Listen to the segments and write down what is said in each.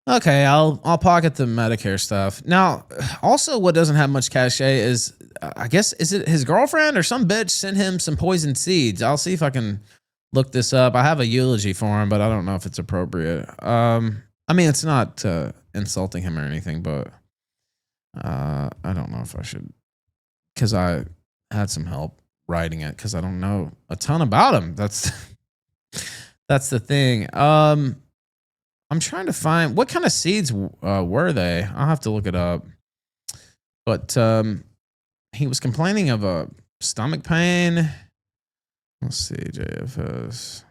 Okay, I'll pocket the Medicare stuff. Now, also what doesn't have much cachet is, I guess, is it his girlfriend or some bitch sent him some poisoned seeds? I'll see if I can look this up. I have a eulogy for him, but I don't know if it's appropriate. I mean, it's not insulting him or anything, but I don't know if I should, because I had some help writing it because I don't know a ton about him. That's the thing. I'm trying to find what kind of seeds were they. I'll have to look it up. But he was complaining of a stomach pain. Let's see, JFS.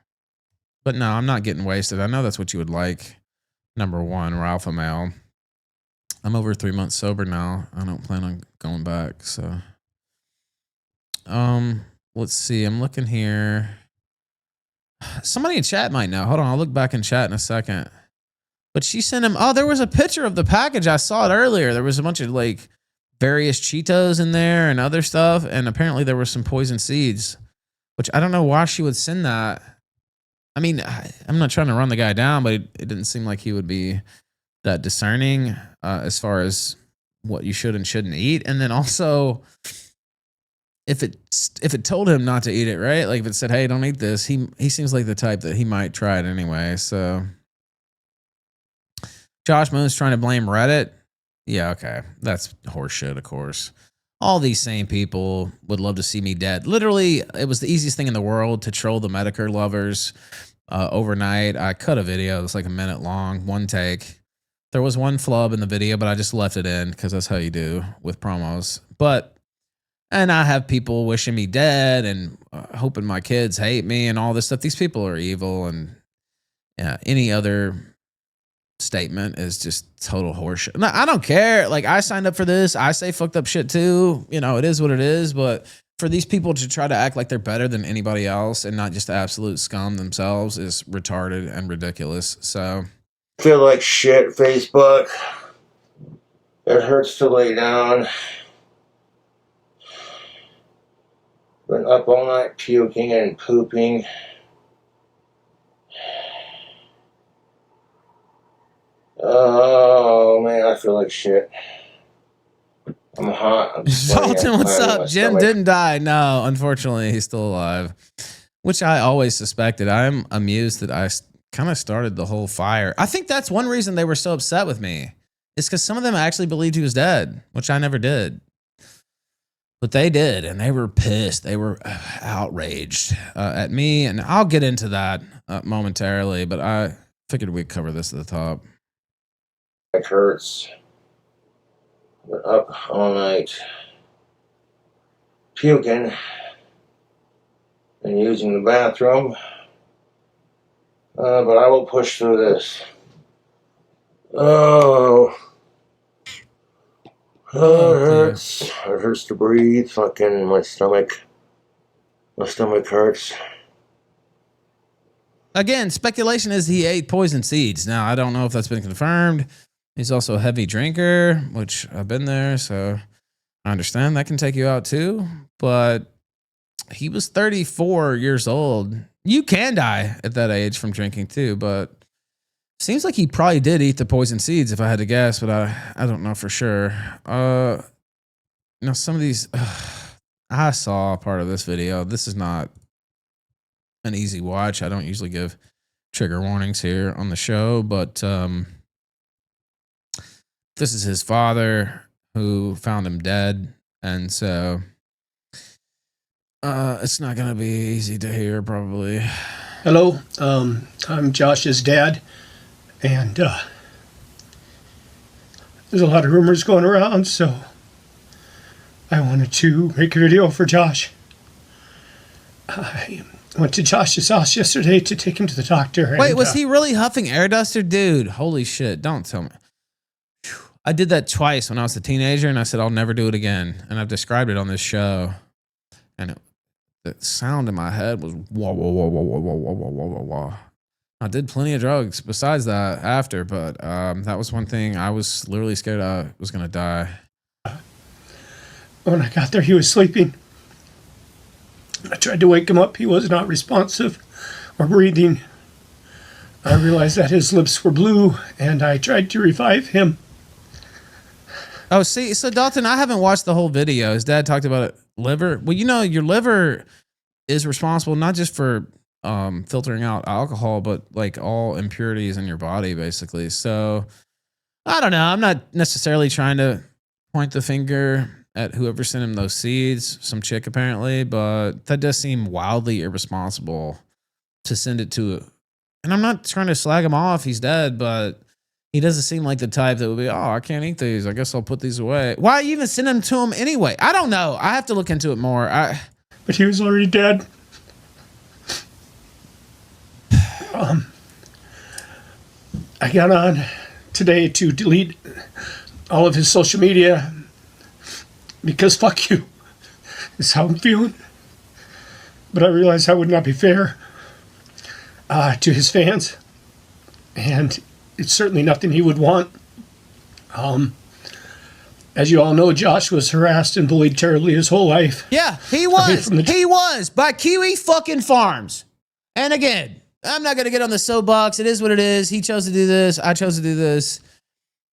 But no, I'm not getting wasted. I know that's what you would like. Number one, we're alpha male. I'm over 3 months sober now. I don't plan on going back. So, let's see. I'm looking here. Somebody in chat might know. Hold on, I'll look back in chat in a second. But she sent him, oh, there was a picture of the package. I saw it earlier. There was a bunch of like various Cheetos in there and other stuff. And apparently there were some poison seeds, which I don't know why she would send that. I mean, I'm not trying to run the guy down, but it didn't seem like he would be that discerning as far as what you should and shouldn't eat. And then also, if it told him not to eat it, right? Like if it said, hey, don't eat this, he seems like the type that he might try it anyway. So Josh Moon's trying to blame Reddit. Yeah, okay. That's horseshit, of course. All these same people would love to see me dead. Literally, it was the easiest thing in the world to troll the METOKUR lovers overnight. I cut a video. It was like a minute long, one take. There was one flub in the video, but I just left it in because that's how you do with promos. And I have people wishing me dead and hoping my kids hate me and all this stuff. These people are evil, and yeah, any other statement is just total horseshit. No, I don't care. Like, I signed up for this. I say fucked up shit too. You know, it is what it is. But for these people to try to act like they're better than anybody else and not just absolute scum themselves is retarded and ridiculous. So, feel like shit, Facebook. It hurts to lay down. Been up all night puking and pooping. Oh man, I feel like shit. I'm hot. I'm Dalton, what's up? Jim didn't die. No, unfortunately, he's still alive, which I always suspected. I'm amused that I kind of started the whole fire. I think that's one reason they were so upset with me. It's because some of them actually believed he was dead, which I never did. But they did, and they were pissed. They were outraged at me, and I'll get into that momentarily, but I figured we'd cover this at the top. It hurts. Been up all night puking and using the bathroom, but I will push through this. Oh, it hurts. It hurts to breathe. Fucking my stomach. My stomach hurts. Again, speculation is he ate poison seeds. Now, I don't know if that's been confirmed. He's also a heavy drinker, which I've been there, so I understand that can take you out too. But he was 34 years old. You can die at that age from drinking too, but seems like he probably did eat the poison seeds if I had to guess, but I don't know for sure. Some of these, I saw part of this video. This is not an easy watch. I don't usually give trigger warnings here on the show, but this is his father who found him dead. And so it's not going to be easy to hear probably. Hello, I'm Josh's dad, and there's a lot of rumors going around, so I wanted to make a video for Josh. I went to Josh's house yesterday to take him to the doctor. Wait, was he really huffing air duster? Dude, holy shit, don't tell me. I did that twice when I was a teenager, and I said I'll never do it again. And I've described it on this show. And the sound in my head was wah, wah, wah, wah, wah, wah, wah, wah, wah, wah. I did plenty of drugs besides that after, but that was one thing I was literally scared I was going to die. When I got there, he was sleeping. I tried to wake him up. He was not responsive or breathing. I realized that his lips were blue, and I tried to revive him. Oh, see, so Dalton, I haven't watched the whole video. His dad talked about it. Liver. Well, you know, your liver is responsible not just for filtering out alcohol, but like all impurities in your body, basically. So I don't know. I'm not necessarily trying to point the finger at whoever sent him those seeds, some chick apparently, but that does seem wildly irresponsible to send it to. And I'm not trying to slag him off. He's dead, but he doesn't seem like the type that would be, oh, I can't eat these. I guess I'll put these away. Why even send them to him anyway? I don't know. I have to look into it more. But he was already dead. I got on today to delete all of his social media because fuck you is how I'm feeling. But I realized that would not be fair to his fans, and it's certainly nothing he would want. As you all know, Josh was harassed and bullied terribly his whole life. Yeah, he was. He was by Kiwi fucking Farms. And again, I'm not going to get on the soapbox. It is what it is. He chose to do this. I chose to do this.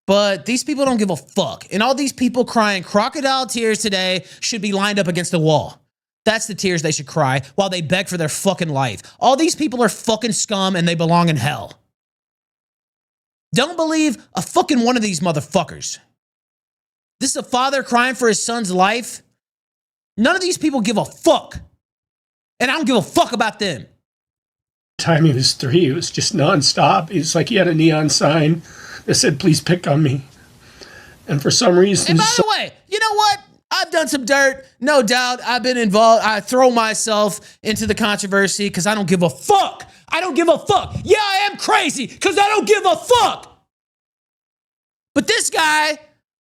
But these people don't give a fuck. And all these people crying crocodile tears today should be lined up against the wall. That's the tears they should cry while they beg for their fucking life. All these people are fucking scum and they belong in hell. Don't believe a fucking one of these motherfuckers. This is a father crying for his son's life. None of these people give a fuck. And I don't give a fuck about them. Time he was 3, it was just nonstop. It was like he had a neon sign that said, please pick on me. And for some reason... And by the way, you know what? I've done some dirt. No doubt. I've been involved. I throw myself into the controversy because I don't give a fuck. I don't give a fuck. Yeah, I am crazy because I don't give a fuck. But this guy,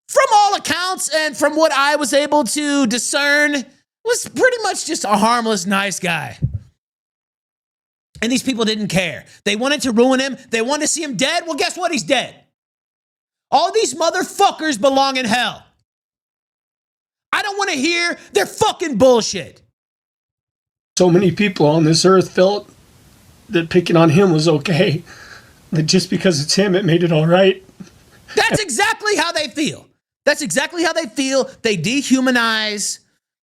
from all accounts and from what I was able to discern, was pretty much just a harmless, nice guy. And these people didn't care. They wanted to ruin him. They wanted to see him dead. Well, guess what? He's dead. All these motherfuckers belong in hell. I don't want to hear their fucking bullshit. So many people on this earth felt that picking on him was okay. That just because it's him, it made it all right. That's exactly how they feel. That's exactly how they feel. They dehumanize.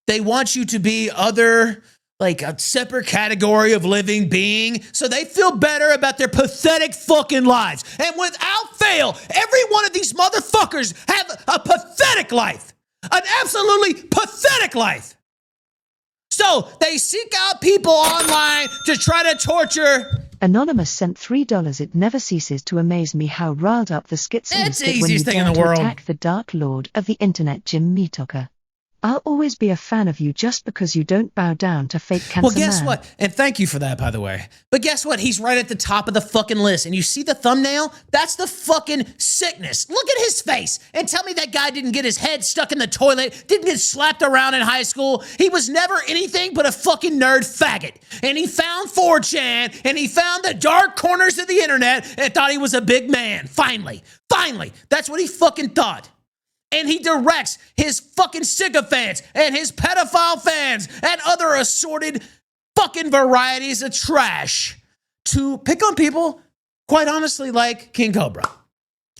They want you to be other, like a separate category of living being, so they feel better about their pathetic fucking lives. And without fail, every one of these motherfuckers have a pathetic life. An absolutely pathetic life. So they seek out people online to try to torture. Anonymous sent $3. It never ceases to amaze me how riled up the skits get when you dare to attack the Dark Lord of the internet, Jim METOKUR. I'll always be a fan of you just because you don't bow down to fake cancer. Well, guess what? And thank you for that, by the way. But guess what? He's right at the top of the fucking list. And you see the thumbnail? That's the fucking sickness. Look at his face. And tell me that guy didn't get his head stuck in the toilet, didn't get slapped around in high school. He was never anything but a fucking nerd faggot. And he found 4chan, and he found the dark corners of the internet and thought he was a big man. Finally. That's what he fucking thought. And he directs his fucking sycophants and his pedophile fans and other assorted fucking varieties of trash to pick on people, quite honestly, like King Cobra.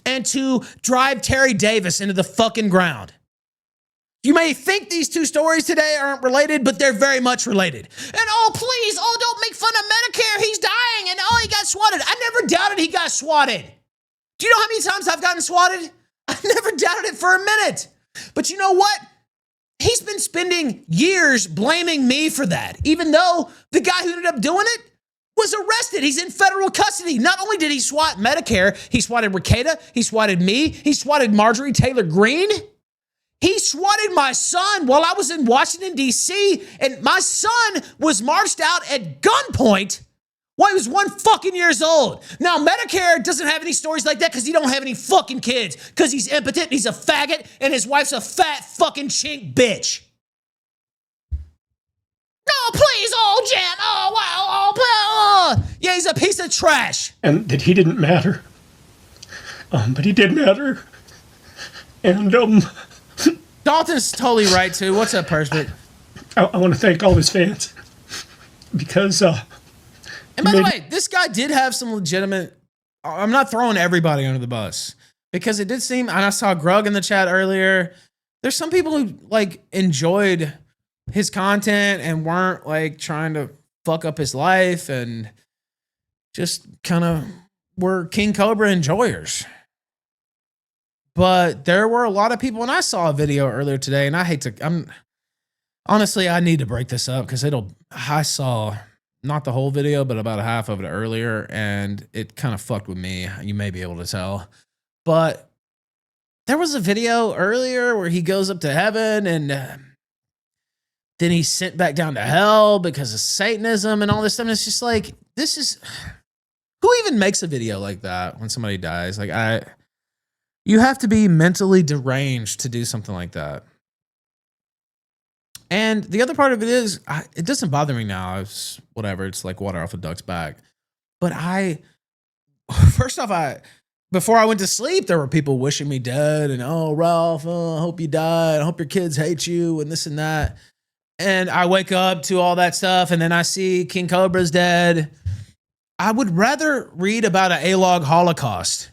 And to drive Terry Davis into the fucking ground. You may think these two stories today aren't related, but they're very much related. And oh, please, oh, don't make fun of Medicare. He's dying. And oh, he got swatted. I never doubted he got swatted. Do you know how many times I've gotten swatted? I never doubted it for a minute. But you know what? He's been spending years blaming me for that, even though the guy who ended up doing it was arrested. He's in federal custody. Not only did he swat Medicare, he swatted Ricada, he swatted me, he swatted Marjorie Taylor Greene. He swatted my son while I was in Washington, D.C., and my son was marched out at gunpoint while he was 1 fucking years old. Now, Medicare doesn't have any stories like that because he don't have any fucking kids, because he's impotent, he's a faggot, and his wife's a fat fucking chink bitch. No, please, oh, Jim, oh, wow, oh, yeah, he's a piece of trash. And that he didn't matter. But he did matter. And, Dalton's totally right, too. What's up, Perspit? I want to thank all his fans because, and by the way, this guy did have some legitimate I'm not throwing everybody under the bus because it did seem, and I saw Grug in the chat earlier. There's some people who like enjoyed his content and weren't like trying to fuck up his life and just kind of were King Cobra enjoyers. But there were a lot of people, and I saw a video earlier today, and honestly, I need to break this up because I saw not the whole video, but about a half of it earlier, and it kind of fucked with me. You may be able to tell. But there was a video earlier where he goes up to heaven and then he's sent back down to hell because of Satanism and all this stuff. And it's just like, who even makes a video like that when somebody dies? Like, you have to be mentally deranged to do something like that. And the other part of it is, it doesn't bother me now. It's whatever. It's like water off a duck's back. But first off, before I went to sleep, there were people wishing me dead and, oh, Ralph, I hope you died. I hope your kids hate you and this and that. And I wake up to all that stuff and then I see King Cobra's dead. I would rather read about an A-log Holocaust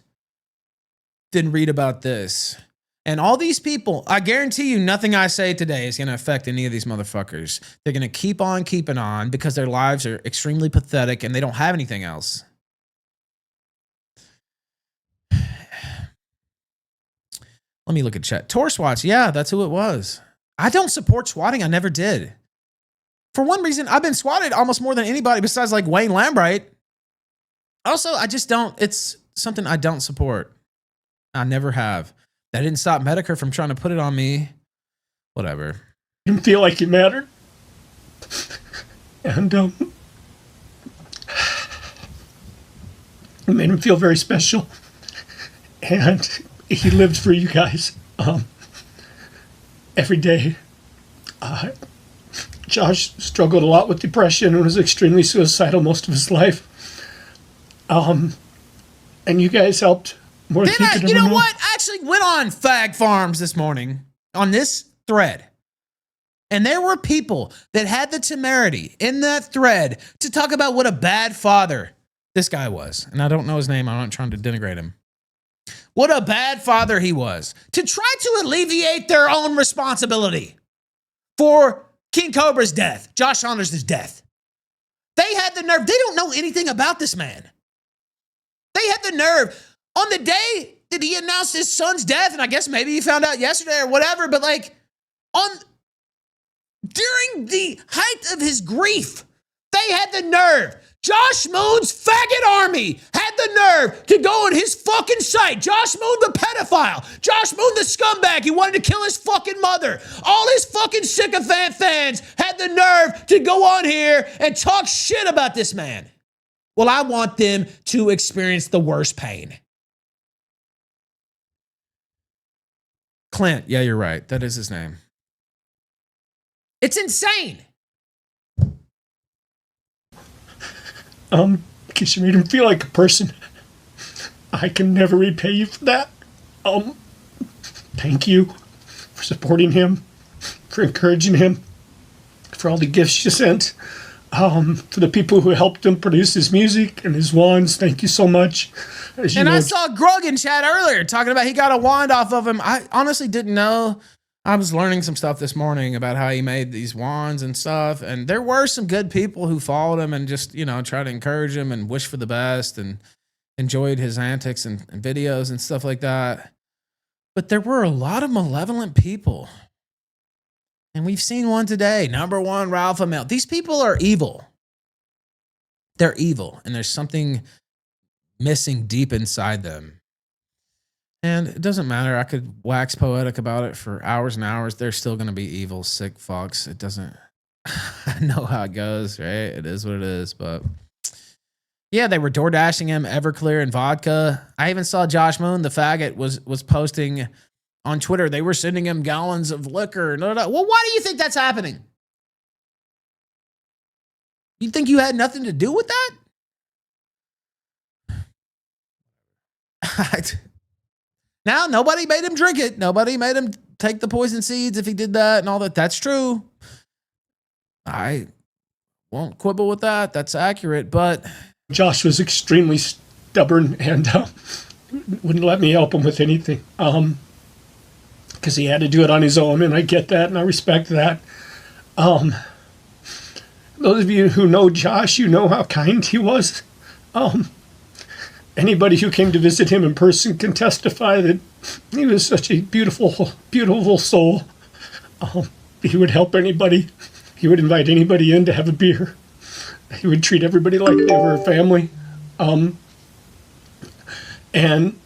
than read about this. And all these people, I guarantee you nothing I say today is going to affect any of these motherfuckers. They're going to keep on keeping on because their lives are extremely pathetic and they don't have anything else. Let me look at chat. Tor swats. Yeah, that's who it was. I don't support swatting. I never did. For one reason, I've been swatted almost more than anybody besides like Wayne Lambright. Also, I just don't. It's something I don't support. I never have. That didn't stop METOKUR from trying to put it on me. Whatever. You didn't feel like you mattered. And it made him feel very special. And he lived for you guys every day. Josh struggled a lot with depression and was extremely suicidal most of his life. And you guys helped more than you could ever know. You know what? I actually went on Fag Farms this morning on this thread. And there were people that had the temerity in that thread to talk about what a bad father this guy was. And I don't know his name. I'm not trying to denigrate him. What a bad father he was. To try to alleviate their own responsibility for King Cobra's death, Josh Saunders' death. They had the nerve. They don't know anything about this man. They had the nerve. On the day that he announced his son's death, and I guess maybe he found out yesterday or whatever, but like during the height of his grief, they had the nerve. Josh Moon's faggot army had the nerve to go on his fucking site. Josh Moon, the pedophile. Josh Moon, the scumbag. He wanted to kill his fucking mother. All his fucking sycophant fans had the nerve to go on here and talk shit about this man. Well, I want them to experience the worst pain. Clint, yeah, you're right. That is his name. It's insane. Because you made him feel like a person. I can never repay you for that. Thank you for supporting him, for encouraging him, for all the gifts you sent, for the people who helped him produce his music and his wands. Thank you so much. I saw Grug in chat earlier talking about he got a wand off of him. I honestly didn't know. I was learning some stuff this morning about how he made these wands and stuff. And there were some good people who followed him and just, tried to encourage him and wish for the best and enjoyed his antics and videos and stuff like that. But there were a lot of malevolent people. And we've seen one today. Number one, Ralph Amel. These people are evil. They're evil. And there's something missing deep inside them. And it doesn't matter. I could wax poetic about it for hours and hours. They're still going to be evil, sick fucks. It doesn't, I know how it goes, right? It is what it is. But yeah, they were door dashing him Everclear and vodka. I even saw Josh Moon, the faggot, was posting on Twitter. They were sending him gallons of liquor. No. Well, why do you think that's happening? You think you had nothing to do with that? Now, nobody made him drink it. Nobody made him take the poison seeds if he did that and all that. That's true. I won't quibble with that. That's accurate, but... Josh was extremely stubborn and wouldn't let me help him with anything. Because he had to do it on his own, and I get that, and I respect that. Those of you who know Josh, you know how kind he was. Anybody who came to visit him in person can testify that he was such a beautiful, beautiful soul. He would help anybody. He would invite anybody in to have a beer. He would treat everybody like they were a family. And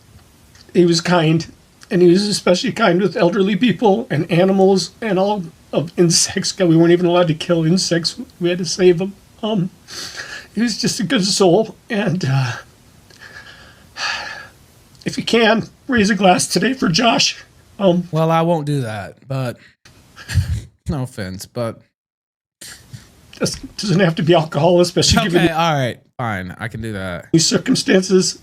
he was kind. And he was especially kind with elderly people and animals and all of insects. We weren't even allowed to kill insects. We had to save them. He was just a good soul. And if you can, raise a glass today for Josh. Well, I won't do that, but no offense, but this doesn't have to be alcohol, especially given all right, fine, I can do that. These circumstances.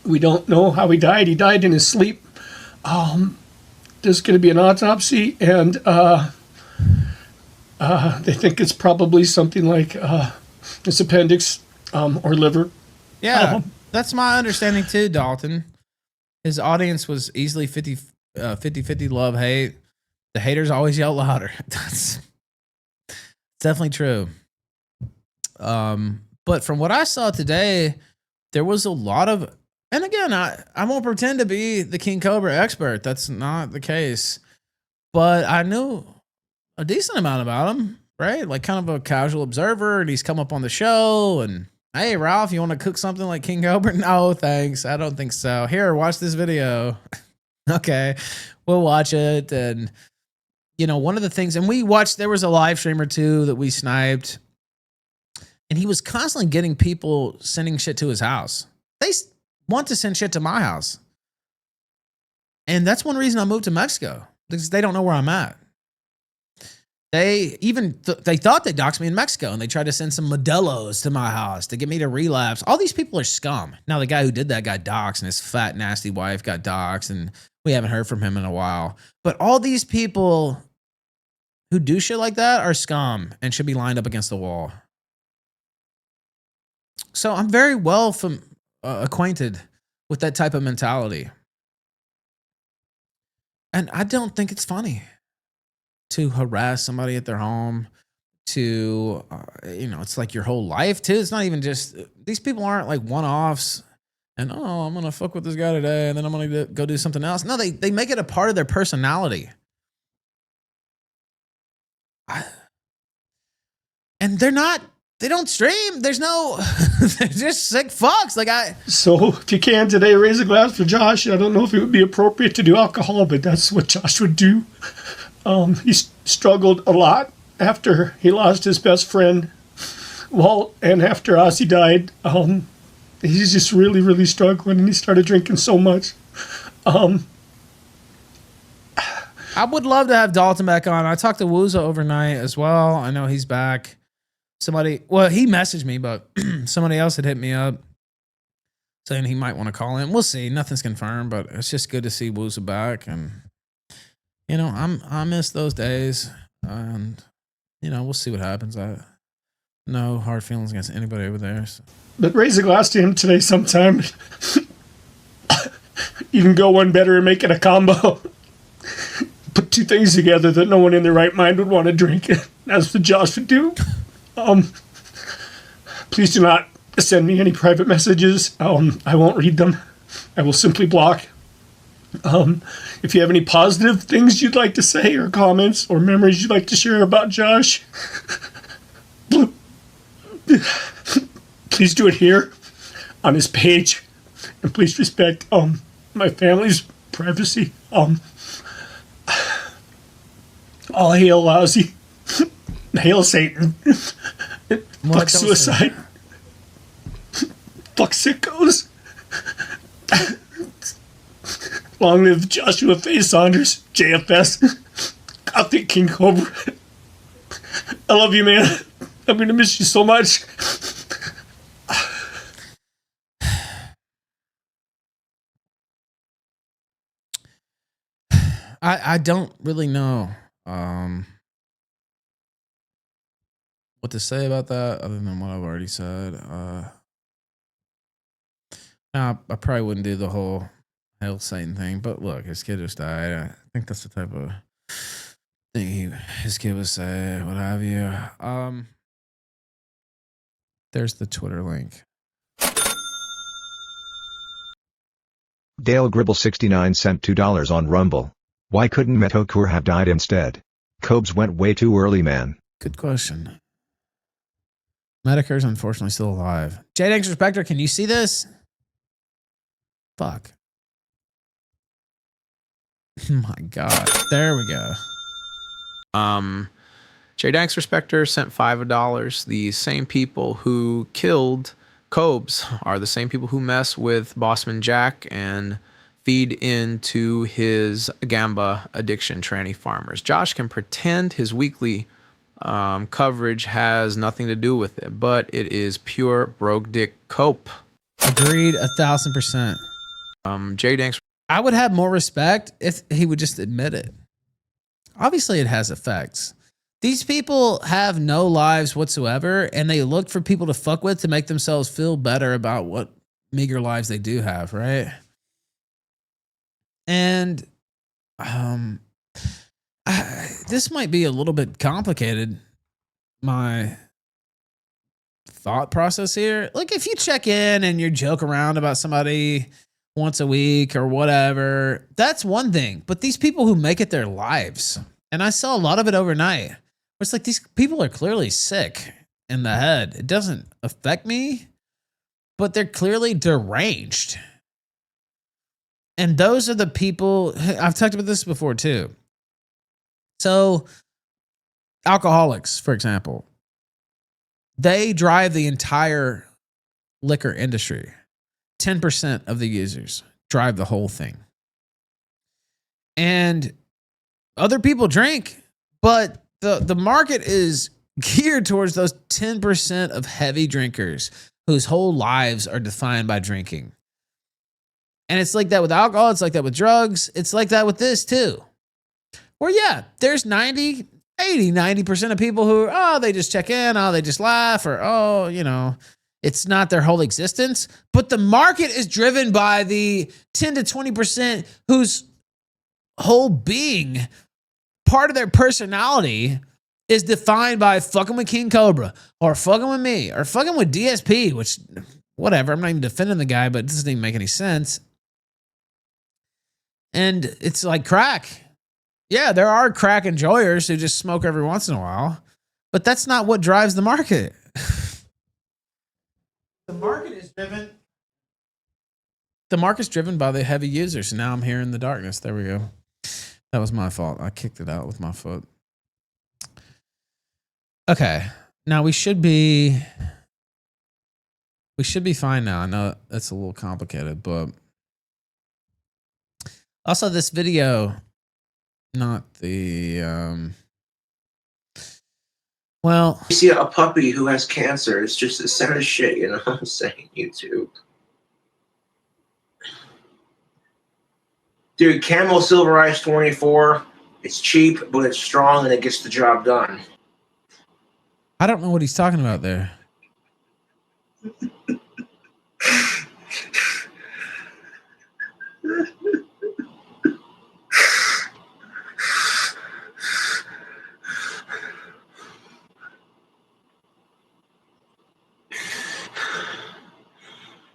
We don't know how he died. He died in his sleep. There's going to be an autopsy, and they think it's probably something like his appendix or liver. Yeah, that's my understanding too, Dalton. His audience was easily 50-50 love, hate. The haters always yell louder. That's definitely true. But from what I saw today, there was a lot of, and again, I won't pretend to be the King Cobra expert. That's not the case. But I knew a decent amount about him, right? Like kind of a casual observer, and he's come up on the show. And hey, Ralph, you want to cook something like King Cobra? No, thanks. I don't think so. Here, watch this video. Okay, we'll watch it. And you know, one of the things, and we watched, there was a live stream or two that we sniped, and he was constantly getting people sending shit to his house. They want to send shit to my house. And that's one reason I moved to Mexico, because they don't know where I'm at. They even, they thought they doxed me in Mexico, and they tried to send some Modelo's to my house to get me to relapse. All these people are scum. Now, the guy who did that got doxed, and his fat, nasty wife got doxed, and we haven't heard from him in a while. But all these people who do shit like that are scum and should be lined up against the wall. So I'm very well acquainted with that type of mentality. And I don't think it's funny to harass somebody at their home, to, you know, it's like your whole life too. It's not even just, these people aren't like one-offs and, oh, I'm going to fuck with this guy today and then I'm going to go do something else. No, they make it a part of their personality. And they don't stream. There's no, they're just sick fucks. So if you can today, raise a glass for Josh. I don't know if it would be appropriate to do alcohol, but that's what Josh would do. He struggled a lot after he lost his best friend, Walt, and after Ozzy died. He's just really, really struggling, and he started drinking so much. I would love to have Dalton back on. I talked to Wooza overnight as well. I know he's back. He messaged me, but somebody else had hit me up saying he might want to call in. We'll see. Nothing's confirmed, but it's just good to see Wooza back. And, you know, I miss those days. And, you know, we'll see what happens. No hard feelings against anybody over there. So. But raise a glass to him today sometime. You can go one better and make it a combo. Put two things together that no one in their right mind would want to drink. That's what Josh would do. Please do not send me any private messages. I won't read them. I will simply block. If you have any positive things you'd like to say or comments or memories you'd like to share about Josh, please do it here on his page. And please respect my family's privacy. All hail Ozzy. Hail Satan. Fuck suicide. Fuck sickos. Long live Joshua Faye Saunders, JFS. I think King Cobra. I love you, man. I'm going to miss you so much. I don't really know what to say about that other than what I've already said. I probably wouldn't do the whole Hail Satan thing, but look, his kid just died. I think that's the type of thing his kid would say, what have you. There's the Twitter link. Dale Gribble 69 sent $2 on Rumble. Why couldn't METOKUR have died instead? Cobes went way too early, man. Good question. METOKUR's unfortunately still alive. J-Danks Respector, can you see this? Fuck. My God. There we go. J-Danks Respector sent $5. The same people who killed Cobes are the same people who mess with Bossman Jack and feed into his Gamba addiction tranny farmers. Josh can pretend his weekly coverage has nothing to do with it, but it is pure broke dick cope. Agreed 1,000%. J-Danks. I would have more respect if he would just admit it. Obviously, it has effects. These people have no lives whatsoever, and they look for people to fuck with to make themselves feel better about what meager lives they do have, right? And this might be a little bit complicated, my thought process here. Like, if you check in and you joke around about somebody once a week or whatever, that's one thing. But these people who make it their lives, and I saw a lot of it overnight, it's like these people are clearly sick in the head. It doesn't affect me, but they're clearly deranged. And those are the people, I've talked about this before too. So alcoholics, for example, they drive the entire liquor industry. 10% of the users drive the whole thing. And other people drink, but the market is geared towards those 10% of heavy drinkers whose whole lives are defined by drinking. And it's like that with alcohol. It's like that with drugs. It's like that with this too. Where, yeah, there's 90% of people who, they just check in, they just laugh, or, it's not their whole existence. But the market is driven by the 10 to 20% whose whole being, part of their personality, is defined by fucking with King Cobra, or fucking with me, or fucking with DSP, which, whatever, I'm not even defending the guy, but it doesn't even make any sense. And it's like crack. Yeah, there are crack enjoyers who just smoke every once in a while, but that's not what drives the market. The market's driven by the heavy users. Now I'm here in the darkness. There we go. That was my fault. I kicked it out with my foot. Okay. Now we should be fine now. I know that's a little complicated, but also this video, not the well, You see a puppy who has cancer. It's just the saddest shit, you know what I'm saying? YouTube. Dude, Camel Silver Ice 24. It's cheap, but it's strong and it gets the job done. I don't know what he's talking about there.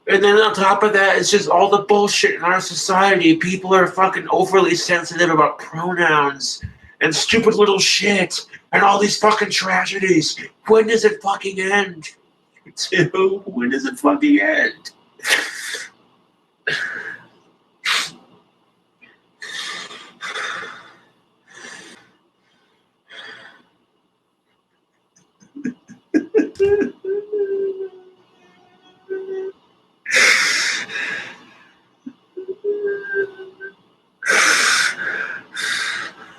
And then on top of that, it's just all the bullshit in our society. People are fucking overly sensitive about pronouns and stupid little shit and all these fucking tragedies. When does it fucking end? Dude, when does it fucking end?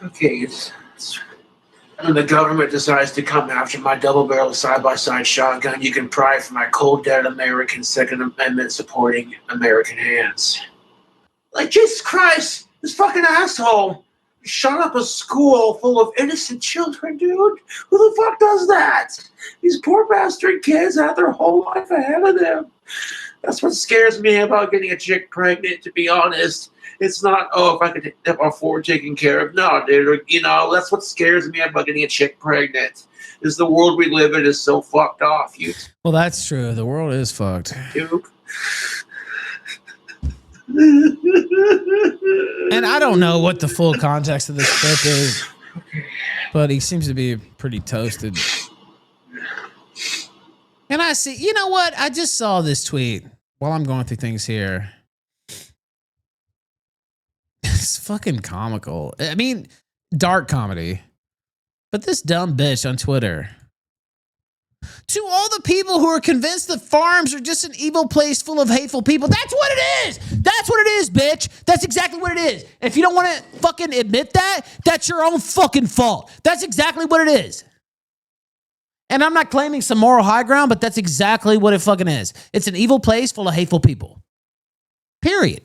Okay, when the government decides to come after my double-barrel side-by-side shotgun, you can pry from my cold, dead American Second Amendment supporting American hands. Like, Jesus Christ, this fucking asshole shot up a school full of innocent children, dude. Who the fuck does that? These poor bastard kids have their whole life ahead of them. That's what scares me about getting a chick pregnant, to be honest. It's not, oh, if I could afford taking care of. No, dude, you know, that's what scares me about getting a chick pregnant. Is the world we live in is so fucked off. Well, that's true. The world is fucked. Dude. And I don't know what the full context of this clip is, but he seems to be pretty toasted. And I see, you know what? I just saw this tweet while I'm going through things here. It's fucking comical. I mean, dark comedy. But this dumb bitch on Twitter. To all the people who are convinced that farms are just an evil place full of hateful people. That's what it is. That's what it is, bitch. That's exactly what it is. If you don't want to fucking admit that, that's your own fucking fault. That's exactly what it is. And I'm not claiming some moral high ground, but that's exactly what it fucking is. It's an evil place full of hateful people. Period.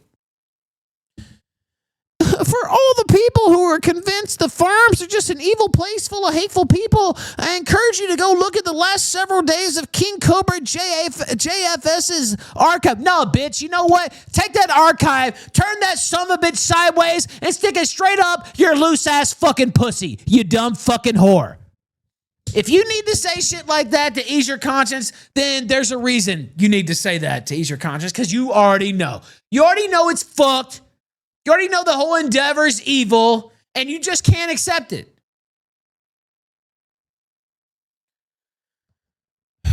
For all the people who are convinced the farms are just an evil place full of hateful people, I encourage you to go look at the last several days of King Cobra JFS's archive. No, bitch, you know what? Take that archive, turn that son of a bitch sideways, and stick it straight up your loose-ass fucking pussy, you dumb fucking whore. If you need to say shit like that to ease your conscience, then there's a reason you need to say that to ease your conscience, because you already know. You already know it's fucked. You already know the whole endeavor is evil, and you just can't accept it. Go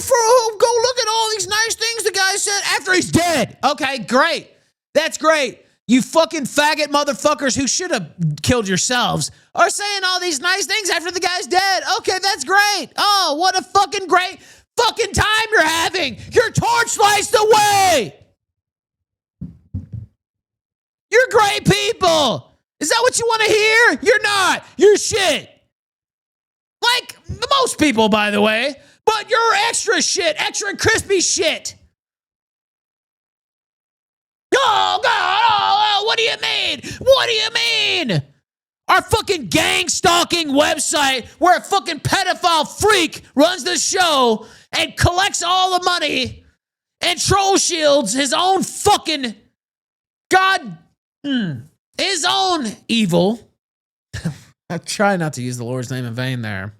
look at all these nice things the guy said after he's dead. Okay, great. That's great. You fucking faggot motherfuckers who should have killed yourselves are saying all these nice things after the guy's dead. Okay, that's great. Oh, what a fucking great fucking time you're having. You're torch sliced away. You're great people. Is that what you want to hear? You're not. You're shit. Like most people, by the way. But you're extra shit. Extra crispy shit. Oh, God. Oh, what do you mean? What do you mean? Our fucking gang stalking website where a fucking pedophile freak runs the show and collects all the money and troll shields his own fucking his own evil. I try not to use the Lord's name in vain there.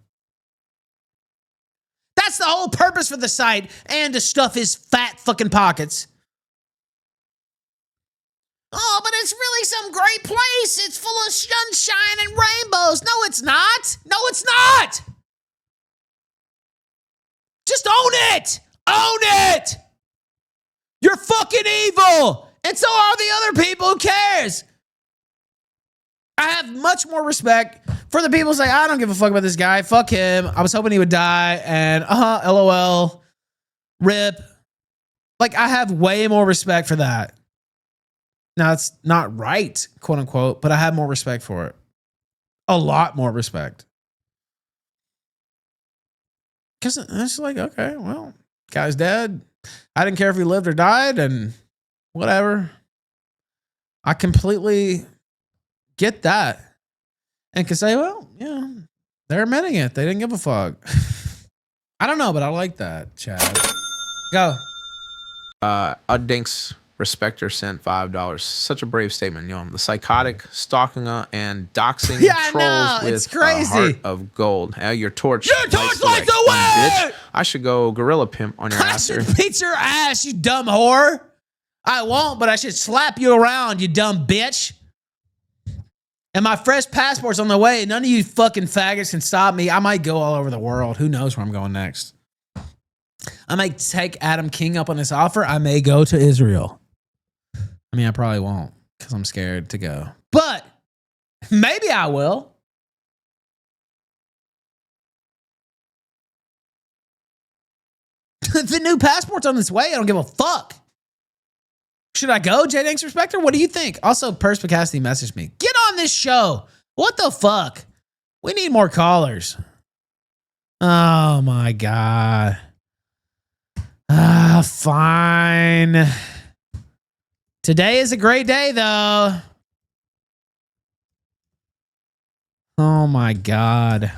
That's the whole purpose for the site, and to stuff his fat fucking pockets. Oh, but it's really some great place. It's full of sunshine and rainbows. No, it's not. No, it's not. Just own it. Own it. You're fucking evil. And so are the other people. Who cares? I have much more respect for the people who say, I don't give a fuck about this guy. Fuck him. I was hoping he would die. And LOL. RIP. Like, I have way more respect for that. Now, it's not right, quote unquote, but I have more respect for it. A lot more respect. Because it's like, okay, well, guy's dead. I didn't care if he lived or died, and whatever. I completely get that. And can say, well, yeah, they're admitting it. They didn't give a fuck. I don't know, but I like that, Chad. Go. A Dinks Respecter sent $5. Such a brave statement, yo. The psychotic stalking and doxing trolls with it's crazy. A heart of gold. Your torch. Your torch lights the way! Bitch. I should go gorilla pimp on your ass. I should beat your ass, you dumb whore. I won't, but I should slap you around, you dumb bitch. And my fresh passport's on the way. None of you fucking faggots can stop me. I might go all over the world. Who knows where I'm going next? I might take Adam King up on this offer. I may go to Israel. I mean, I probably won't because I'm scared to go. But maybe I will. The new passport's on its way. I don't give a fuck. Should I go, J Danks Respecter? What do you think? Also, Perspicacity messaged me. Get on this show. What the fuck? We need more callers. Oh, my God. Fine. Today is a great day, though. Oh, my God.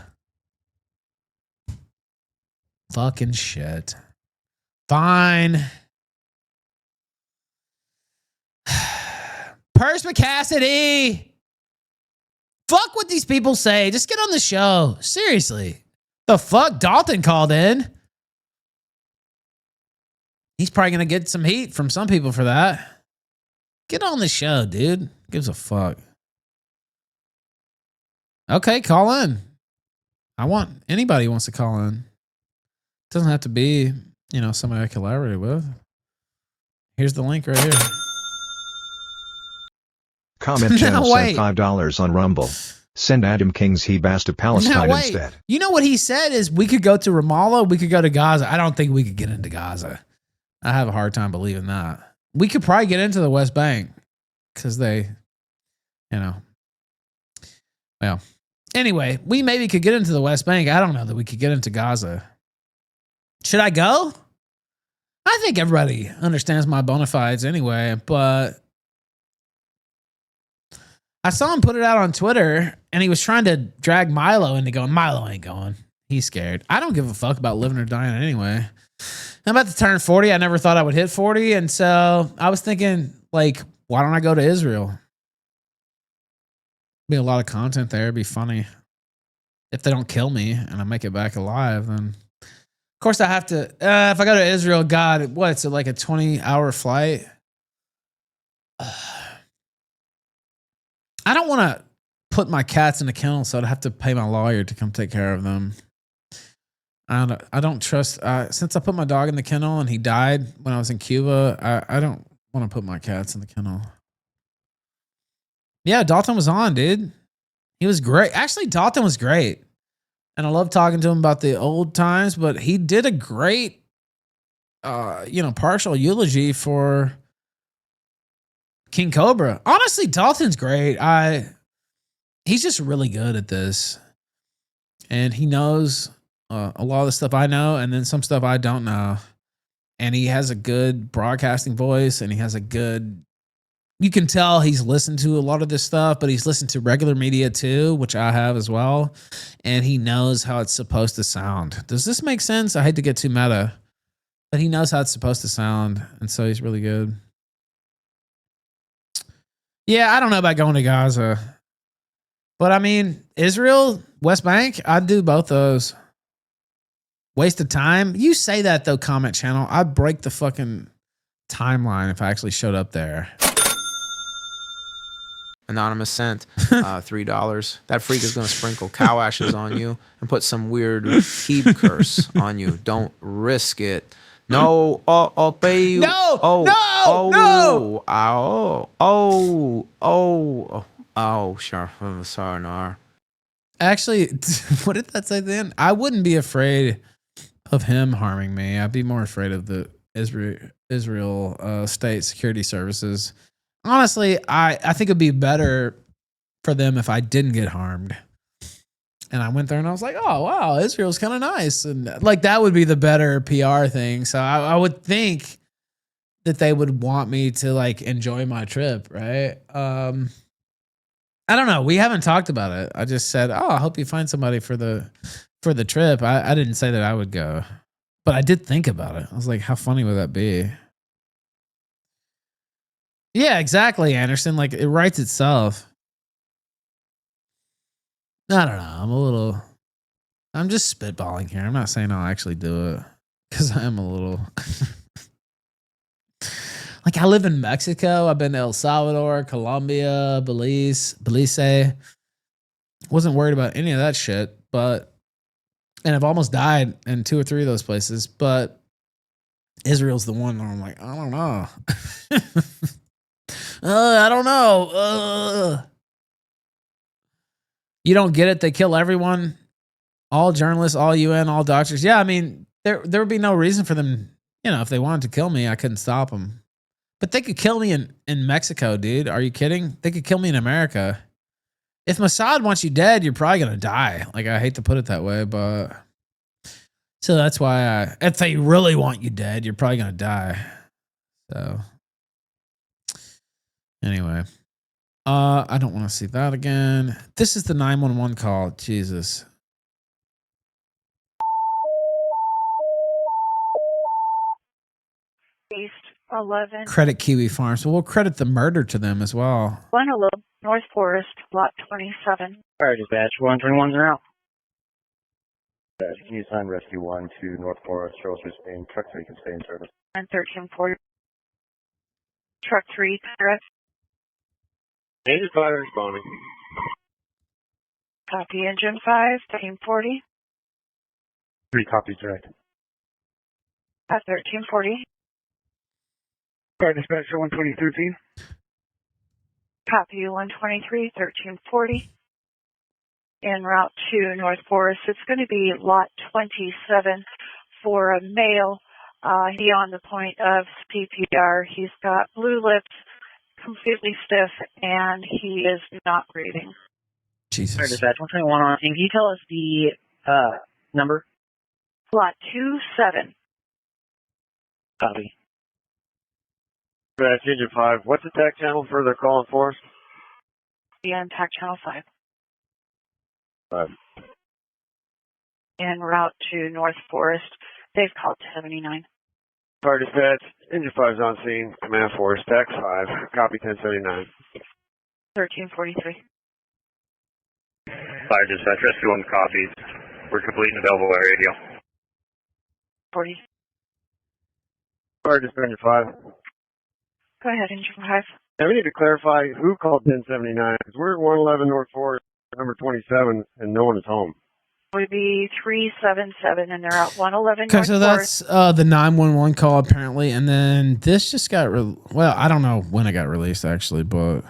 Fucking shit. Fine. Perspicacity. Fuck what these people say. Just get on the show. Seriously. The fuck? Dalton called in. He's probably going to get some heat from some people for that. Get on the show, dude. Gives a fuck. Okay, call in. I want anybody who wants to call in. It doesn't have to be, you know, somebody I collaborated with. Here's the link right here. Comment channel sent $5 on Rumble. Send Adam King's Hebas to Palestine instead. You know what he said is we could go to Ramallah, we could go to Gaza. I don't think we could get into Gaza. I have a hard time believing that. We could probably get into the West Bank because they, you know. Well, anyway, we maybe could get into the West Bank. I don't know that we could get into Gaza. Should I go? I think everybody understands my bona fides anyway, but I saw him put it out on Twitter, and he was trying to drag Milo into going. Milo ain't going. He's scared. I don't give a fuck about living or dying anyway. I'm about to turn 40. I never thought I would hit 40, and so I was thinking, like, why don't I go to Israel? Be a lot of content there. It'd be funny. If they don't kill me and I make it back alive, then of course I have to. If I go to Israel, God, what's it like a 20-hour flight? I don't want to put my cats in a kennel, so I'd have to pay my lawyer to come take care of them. I don't trust. Since I put my dog in the kennel and he died when I was in Cuba, I don't want to put my cats in the kennel. Yeah, Dalton was on, dude. He was great. Actually, Dalton was great. And I love talking to him about the old times, but he did a great, partial eulogy for King Cobra. Honestly, Dalton's great. He's just really good at this. And he knows a lot of the stuff I know and then some stuff I don't know. And he has a good broadcasting voice and he has a good, you can tell he's listened to a lot of this stuff, but he's listened to regular media too, which I have as well. And he knows how it's supposed to sound. Does this make sense? I hate to get too meta, but he knows how it's supposed to sound. And so he's really good. Yeah, I don't know about going to Gaza. But I mean, Israel, West Bank, I'd do both those. Waste of time. You say that though, comment channel. I'd break the fucking timeline if I actually showed up there. Anonymous sent $3. That freak is going to sprinkle cow ashes on you and put some weird heap curse on you. Don't risk it. No, I'll pay you. No, sure. Sorry, no. Actually, what did that say then? I wouldn't be afraid of him harming me. I'd be more afraid of the Israel state security services. Honestly, I think it'd be better for them if I didn't get harmed. And I went there and I was like, oh, wow, Israel's kind of nice. And like, that would be the better PR thing. So I would think that they would want me to like enjoy my trip, right? I don't know. We haven't talked about it. I just said, oh, I hope you find somebody for the trip. I didn't say that I would go, but I did think about it. I was like, how funny would that be? Yeah, exactly, Anderson. Like, it writes itself. I don't know. I'm just spitballing here. I'm not saying I'll actually do it because I am a little like, I live in Mexico. I've been to El Salvador, Colombia, Belize. Wasn't worried about any of that shit, and I've almost died in 2 or 3 of those places, but Israel's the one where I'm like, I don't know. I don't know. You don't get it. They kill everyone, all journalists, all UN, all doctors. Yeah, I mean, there would be no reason for them. You know, if they wanted to kill me, I couldn't stop them. But they could kill me in Mexico, dude. Are you kidding? They could kill me in America. If Mossad wants you dead, you're probably going to die. Like, I hate to put it that way, but so that's why if they really want you dead, you're probably going to die. So anyway, I don't want to see that again. This is the 911 call. Jesus. 11. Credit Kiwi Farms. So we'll credit the murder to them as well. 111 North Forest, lot 27. All right, dispatch. 121's out. Can you assign rescue 1 to North Forest, Charles Spain, truck 3 can stay in service. And 1340. Truck 3, correct. Engine 5 responding. Copy, engine 5, 1340. 3 copies direct. At 1340. All right, dispatch 12013. Copy, 123, 1340. En route to North Forest. It's going to be lot 27 for a male. He on the point of CPR. He's got blue lips, completely stiff, and he is not breathing. Jesus. All right, dispatch 121 on. Can you tell us the number? Lot 27. Copy. Dispatch engine 5. What's the TAC channel for their calling for us? The TAC channel 5. 5. En route to North Forest. They've called 79. Fire dispatch, engine 5's on scene, command force, TAC 5, copy 1079. 1343. Fire dispatch, rescue 1 copies. We're completing available radio. 40. Fire dispatch, engine 5. Go ahead, engine 5. Now we need to clarify who called 1079, because we're at 111 North Forest, number 27, and no one is home. Would be 377, and they're at 111 Okay, North so Forest. that's the 911 call apparently, and then this just got well, I don't know when it got released actually, but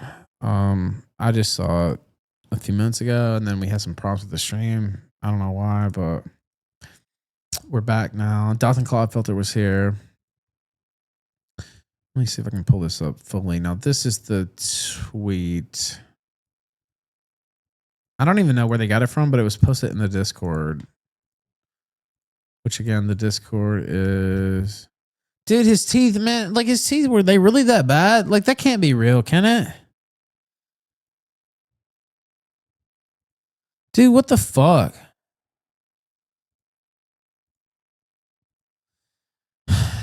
I just saw it a few minutes ago, and then we had some problems with the stream. I don't know why, but we're back now. Dothan Cloud Filter was here. Let me see if I can pull this up fully. Now this is the tweet. I don't even know where they got it from, but it was posted in the Discord. Which again, the Discord is... Dude, his teeth, man. Like his teeth, were they really that bad? Like that can't be real, can it? Dude, what the fuck?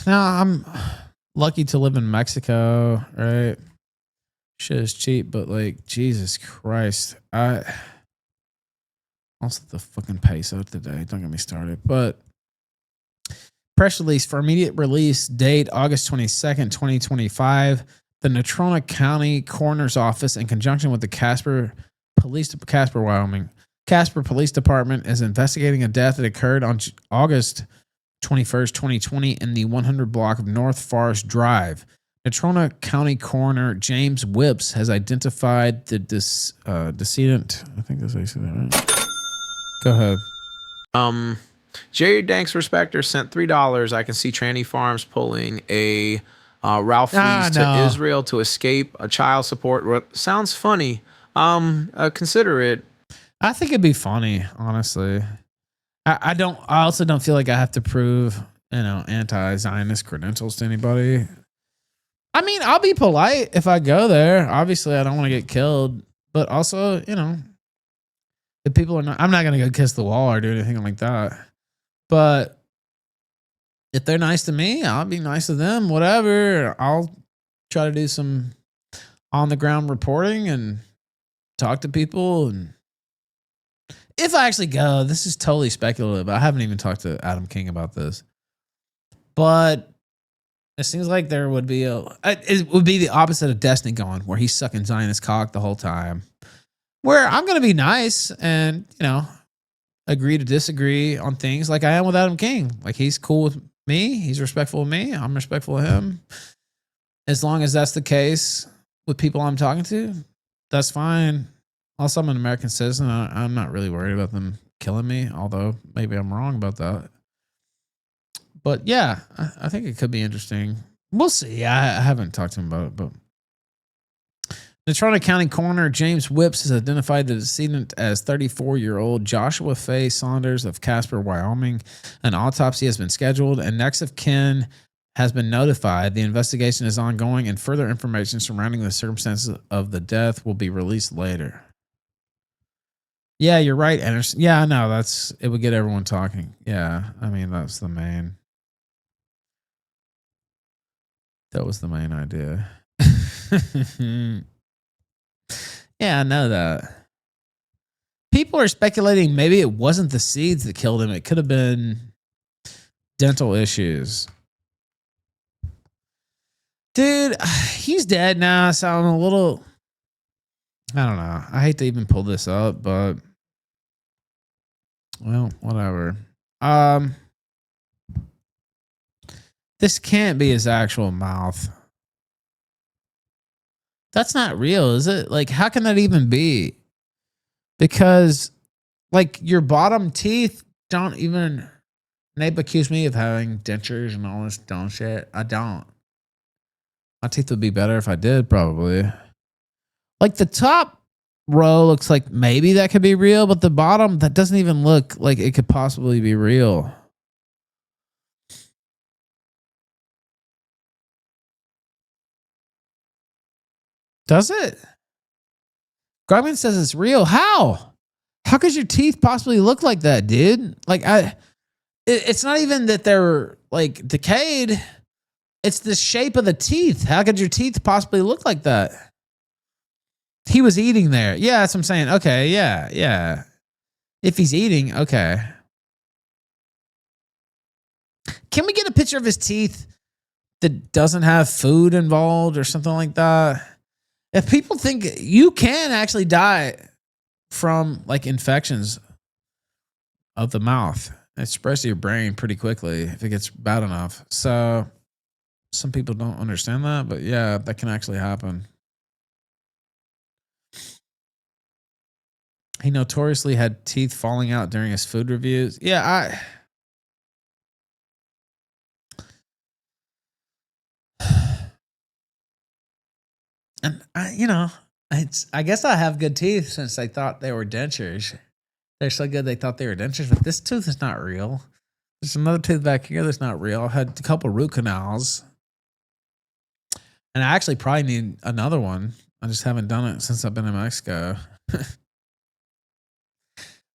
Now, I'm lucky to live in Mexico, right? Shit is cheap, but like, Jesus Christ. Also, the fucking peso today. Don't get me started. But press release for immediate release date August 22nd, 2025. The Natrona County Coroner's Office, in conjunction with the Casper Wyoming Police Department, is investigating a death that occurred on August 21st, 2020, in the 100 block of North Forest Drive. Natrona County Coroner James Whips has identified the decedent. I think that's how you say that, right? Go ahead. Jerry Danks Respecter sent $3. I can see Tranny Farms pulling a Ralph Reese to Israel to escape a child support. Sounds funny. Consider it. I think it'd be funny, honestly. I also don't feel like I have to prove, anti-Zionist credentials to anybody. I mean, I'll be polite if I go there. Obviously, I don't want to get killed, but also, if people are not, I'm not going to go kiss the wall or do anything like that. But if they're nice to me, I'll be nice to them, whatever. I'll try to do some on the ground reporting and talk to people. And if I actually go, this is totally speculative. I haven't even talked to Adam King about this, but it seems like there would be it would be the opposite of Destiny going, where he's sucking Zionist cock the whole time. Where I'm going to be nice and, agree to disagree on things like I am with Adam King. Like, he's cool with me. He's respectful of me. I'm respectful of him. As long as that's the case with people I'm talking to, that's fine. Also, I'm an American citizen. I'm not really worried about them killing me, although maybe I'm wrong about that. But yeah, I think it could be interesting. We'll see. I haven't talked to him about it, but Natrona County Coroner James Whips has identified the decedent as 34-year-old Joshua Faye Saunders of Casper, Wyoming. An autopsy has been scheduled and next of kin has been notified. The investigation is ongoing and further information surrounding the circumstances of the death will be released later. Yeah, you're right, Anderson. Yeah, I know. It would get everyone talking. Yeah, I mean, that's the main. That was the main idea. Yeah, I know that. People are speculating maybe it wasn't the seeds that killed him. It could have been dental issues. Dude, he's dead now, so I'm a little... I don't know. I hate to even pull this up, but... Well, whatever. This can't be his actual mouth. That's not real, is it? Like, how can that even be? Because, like, your bottom teeth don't even... Nape accused me of having dentures and all this dumb shit. I don't. My teeth would be better if I did, probably. Like, the top row looks like maybe that could be real, but the bottom, that doesn't even look like it could possibly be real. Does it? Garmin says it's real. How? How could your teeth possibly look like that, dude? Like, it's not even that they're like decayed. It's the shape of the teeth. How could your teeth possibly look like that? He was eating there. Yeah, that's what I'm saying. Okay, yeah. If he's eating, okay. Can we get a picture of his teeth that doesn't have food involved or something like that? If people think you can actually die from like infections of the mouth, it spreads to your brain pretty quickly if it gets bad enough. So some people don't understand that, but yeah, that can actually happen. He notoriously had teeth falling out during his food reviews. Yeah, I guess I have good teeth since they thought they were dentures. They're so good they thought they were dentures, but this tooth is not real. There's another tooth back here that's not real. I had a couple root canals. And I actually probably need another one. I just haven't done it since I've been in Mexico.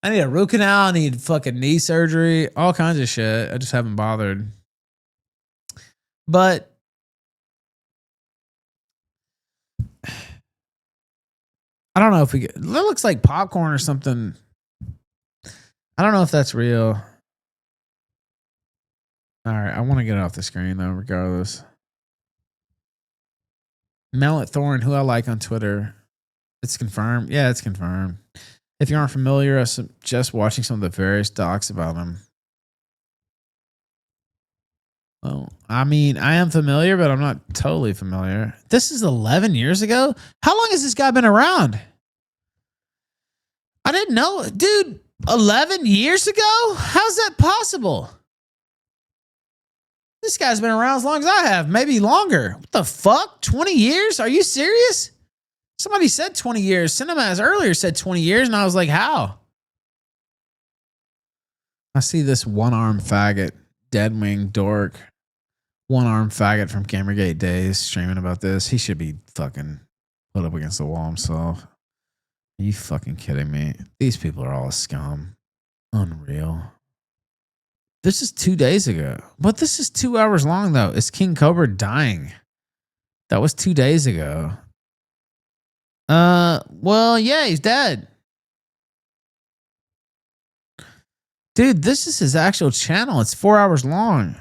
I need a root canal. I need fucking knee surgery. All kinds of shit. I just haven't bothered. But I don't know if we get... That looks like popcorn or something. I don't know if that's real. All right. I want to get it off the screen, though, regardless. Mallet Thorn, who I like on Twitter. It's confirmed. Yeah, it's confirmed. If you aren't familiar, I suggest watching some of the various docs about him. Well, I mean, I am familiar, but I'm not totally familiar. This is 11 years ago? How long has this guy been around? I didn't know. Dude, 11 years ago? How's that possible? This guy's been around as long as I have, maybe longer. What the fuck? 20 years? Are you serious? Somebody said 20 years. Cinemaz earlier said 20 years, and I was like, how? I see this one-armed faggot, dead-wing dork, one-armed faggot from Gamergate Days streaming about this. He should be fucking put up against the wall himself. Are you fucking kidding me? These people are all scum. Unreal. This is 2 days ago. But this is 2 hours long, though. Is King Cobra dying? That was 2 days ago. Well, yeah, he's dead. Dude, this is his actual channel. It's 4 hours long.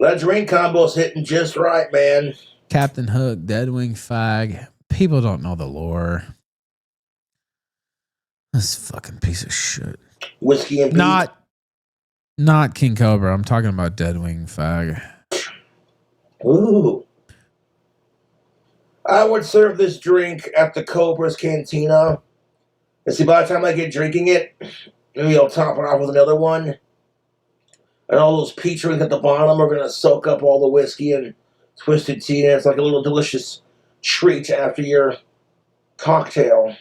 That drink combo's hitting just right, man. Captain Hook, Deadwing Fag. People don't know the lore. This fucking piece of shit. Whiskey and beef. Not King Cobra. I'm talking about Deadwing Fag. Ooh. I would serve this drink at the Cobra's Cantina. And see, by the time I get drinking it, maybe I'll top it off with another one. And all those peach rings at the bottom are going to soak up all the whiskey and twisted tea. And it's like a little delicious treat after your cocktail.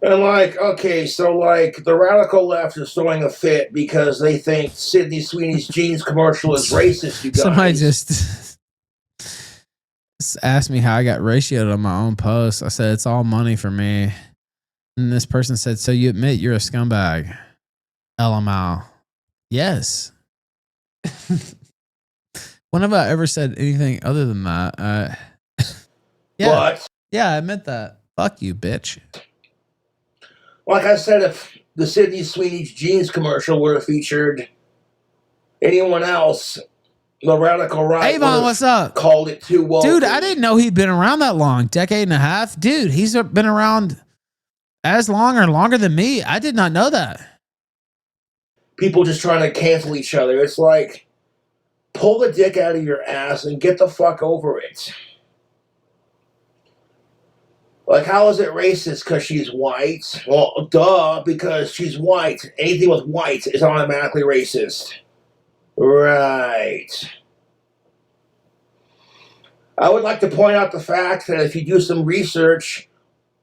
And like, okay, so like the radical left is throwing a fit because they think Sydney Sweeney's jeans commercial is racist, you guys. asked me how I got ratioed on my own post. I said, it's all money for me. And this person said, so you admit you're a scumbag? LMAO. Yes. When have I ever said anything other than that? Yeah. What? Yeah, I admit that. Fuck you, bitch. Like I said, if the Sydney Sweeney's jeans commercial would have featured anyone else, the radical right Avon, what's up? Called it too woke. Dude, I didn't know he'd been around that long. Decade and a half. Dude, he's been around as long or longer than me. I did not know that. People just trying to cancel each other. It's like, pull the dick out of your ass and get the fuck over it. Like, how is it racist because she's white? Well, duh, because she's white. Anything with white is automatically racist. Right. I would like to point out the fact that if you do some research,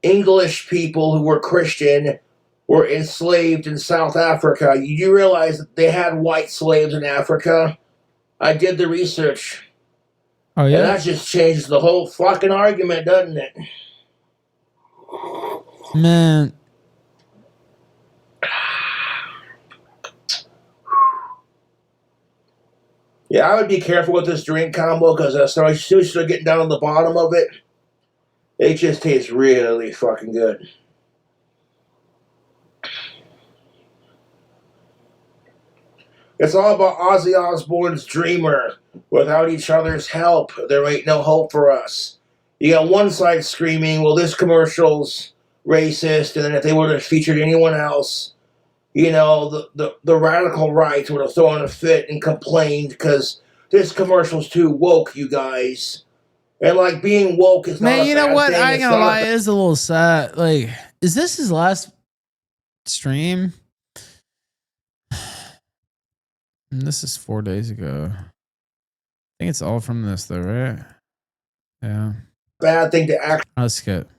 English people who were Christian were enslaved in South Africa. You do realize that they had white slaves in Africa? I did the research. Oh, yeah? And that just changes the whole fucking argument, doesn't it? Man. Yeah, I would be careful with this drink combo because as soon as you start getting down on the bottom of it, it just tastes really fucking good. It's all about Ozzy Osbourne's Dreamer. Without each other's help, there ain't no hope for us. You got one side screaming, well, this commercial's racist, and then if they would have featured anyone else, you know, the radical right would have thrown a fit and complained because this commercial's too woke, you guys. And like being woke is not Man, a you know bad what? thing. I ain't It's gonna not a lie, it is a little sad. Like, is this his last stream? And this is 4 days ago. I think it's all from this though, right? Yeah. bad thing to act. Let's skip.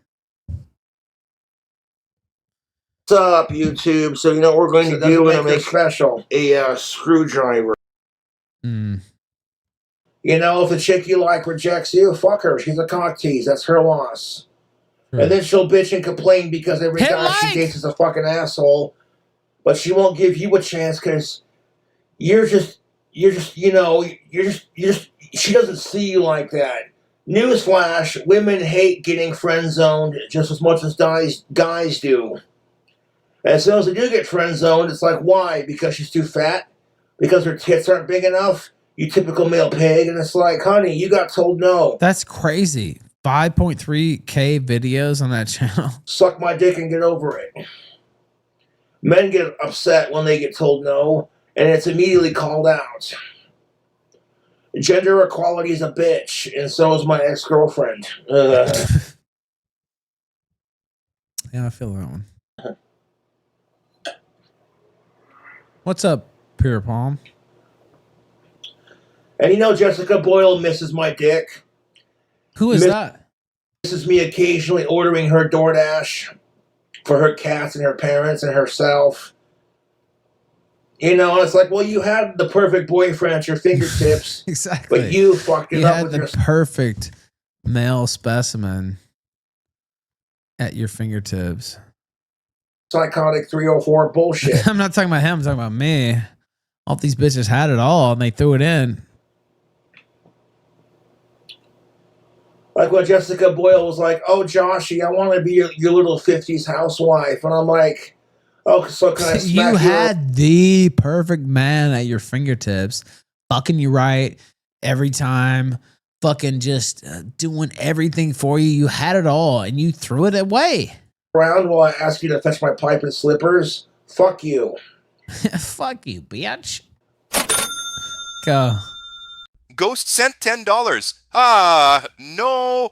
What's up, YouTube? So you know what we're going to do? We're going to make special a screwdriver. Mm. You know, if the chick you like rejects you, fuck her. She's a cock tease. That's her loss. Sure. And then she'll bitch and complain because every guy she dates is a fucking asshole. But she won't give you a chance because you're just, she doesn't see you like that. Newsflash, women hate getting friend zoned just as much as guys do. And as soon as they do get friend zoned, it's like, why? Because she's too fat? Because her tits aren't big enough? You typical male pig. And it's like, honey, you got told no. That's crazy. 5.3K videos on that channel. Suck my dick and get over it. Men get upset when they get told no, and it's immediately called out. Gender equality is a bitch, and so is my ex-girlfriend. Yeah, I feel that one. What's up, Pure Palm? And you know Jessica Boyle misses my dick. Who is that? Misses me occasionally ordering her DoorDash for her cats and her parents and herself. You know, it's like, well, you had the perfect boyfriend at your fingertips. Exactly. But you fucked it you up had with the your perfect male specimen at your fingertips. psychotic 304 bullshit. I'm not talking about him. I'm talking about me. All these bitches had it all, and they threw it in. Like when Jessica Boyle was like, oh, Joshy, I want to be your little 50s housewife. And I'm like, oh, so can I smack You had the perfect man at your fingertips, fucking you right every time, fucking just doing everything for you. You had it all, and you threw it away. around while I ask you to fetch my pipe and slippers? Fuck you. Fuck you, bitch. Go. Ghost sent $10. No,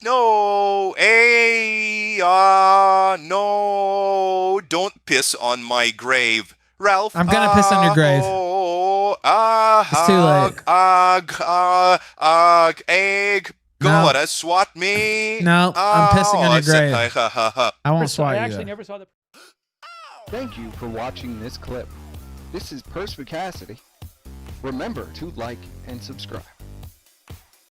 no, no, don't piss on my grave. Ralph, I'm gonna piss on your grave. It's too late. Egg, No. gonna swat me. No, I'm pissing on your grave. I won't swat I you. actually though. never saw the. Thank you for watching this clip. This is Perspicacity. Remember to like and subscribe.